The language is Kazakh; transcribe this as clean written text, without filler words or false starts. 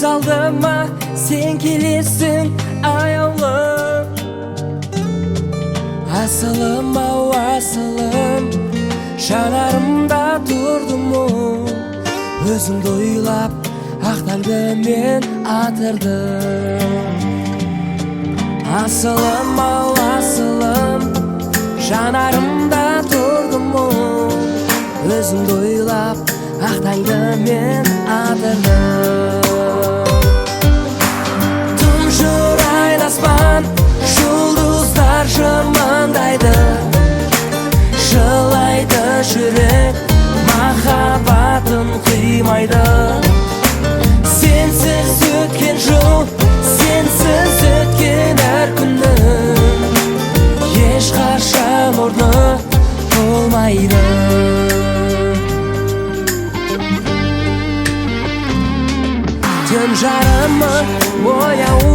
Көз алдыма сен келесің аяулым. Асылым ау асылым, жанарымда тұрдым мұң. Өзіңді ойлап ақ таңды мен атырдым. Асылым ау асылым, жанарымда тұрдым мұң. Өзіңді ойлап ақ таңды мен атырдым. Тұнжырайды аспан, жұлдыздар жымыңдайды. Жылайды жүрек, махаббатын қимайды. Сенсіз өткен жыл, сенсіз өткен әр күннің ешқашан орны толмайды. Түн жарымы бояу